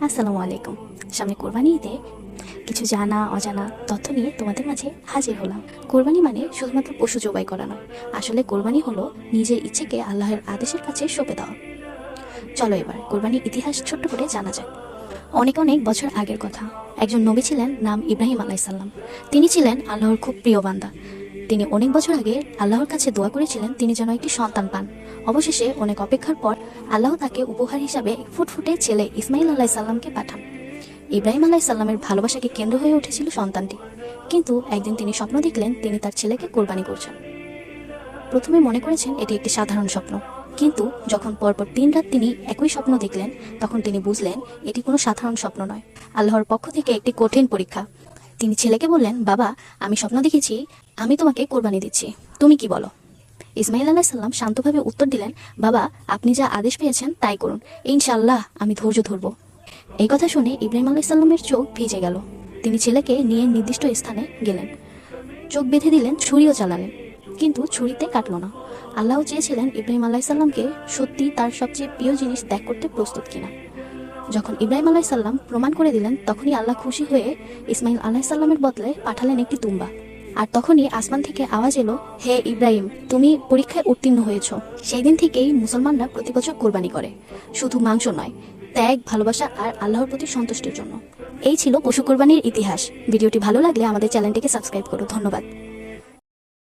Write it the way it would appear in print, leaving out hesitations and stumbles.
আসসালামু আলাইকুম। সামনে কোরবানি ঈদে কিছু জানা অজানা তথ্য নিয়ে তোমাদের মাঝে হাজির হলাম। কোরবানি মানে শুধুমাত্র পশু জবাই করা নয়, আসলে কোরবানি হলো নিজের ইচ্ছেকে আল্লাহর আদেশের কাছে সঁপে দেওয়া। চলো এবার কোরবানির ইতিহাস ছোট্ট করে জানা যাক। অনেক অনেক বছর আগের কথা, একজন নবী ছিলেন, নাম ইব্রাহিম আলাইসাল্লাম। তিনি ছিলেন আল্লাহর খুব প্রিয় বান্দা। তিনি অনেক বছর আগে আল্লাহর কাছে দোয়া করেছিলেন তিনি যেন একটি সন্তান পান। অবশেষে অনেক অপেক্ষার পর আল্লাহ তাকে উপহার হিসাবে ফুটফুটে ছেলে ইসমাইল আলাইসাল্লামকে পাঠান। ইব্রাহিম আলাইসাল্লামের ভালোবাসাকে কেন্দ্র হয়ে উঠেছিল সন্তানটি। কিন্তু একদিন তিনি স্বপ্ন দেখলেন তিনি তার ছেলেকে কোরবানি করছেন। প্রথমে মনে করেছেন এটি একটি সাধারণ স্বপ্ন, কিন্তু যখন পরপর 3 রাত তিনি একই স্বপ্ন দেখলেন তখন তিনি বুঝলেন এটি কোনো সাধারণ স্বপ্ন নয়, আল্লাহর পক্ষ থেকে একটি কঠিন পরীক্ষা। তিনি ছেলেকে বললেন, বাবা, আমি স্বপ্ন দেখেছি আমি তোমাকে কোরবানি দিচ্ছি, তুমি কি বলো? ইসমাইল আলাইসাল্লাম শান্তভাবে উত্তর দিলেন, বাবা, আপনি যা আদেশ পেয়েছেন তাই করুন, ইনশাআল্লাহ আমি ধৈর্য ধরব। এই কথা শুনে ইব্রাহিম আলাইসাল্লামের চোখ ভিজে গেল। তিনি ছেলেকে নিয়ে নির্দিষ্ট স্থানে গেলেন, চোখ বেঁধে দিলেন, ছুরিও চালালেন, কিন্তু ছুরিতে কাটল না। আল্লাহ চেয়েছিলেন ইব্রাহিম আলাইসাল্লামকে সত্যি তার সবচেয়ে প্রিয় জিনিস ত্যাগ করতে প্রস্তুত কিনা। যখন ইব্রাহিম আলাইসাল্লাম প্রমাণ করে দিলেন তখনই আল্লাহ খুশি হয়ে ইসমাইল আলাইসাল্লামের বদলে পাঠালেন একটি তুম্বা। আর তখনই আসমান থেকে আওয়াজ এলো, হে ইব্রাহিম, তুমি পরীক্ষায় উত্তীর্ণ হয়েছ। সেই দিন থেকেই মুসলমানরা প্রতি বছর কোরবানি করে, শুধু মাংস নয়, ত্যাগ, ভালোবাসা আর আল্লাহর প্রতি সন্তুষ্টির জন্য। এই ছিল পশু কোরবানির ইতিহাস। ভিডিওটি ভালো লাগলে আমাদের চ্যানেলটিকে সাবস্ক্রাইব করো। ধন্যবাদ।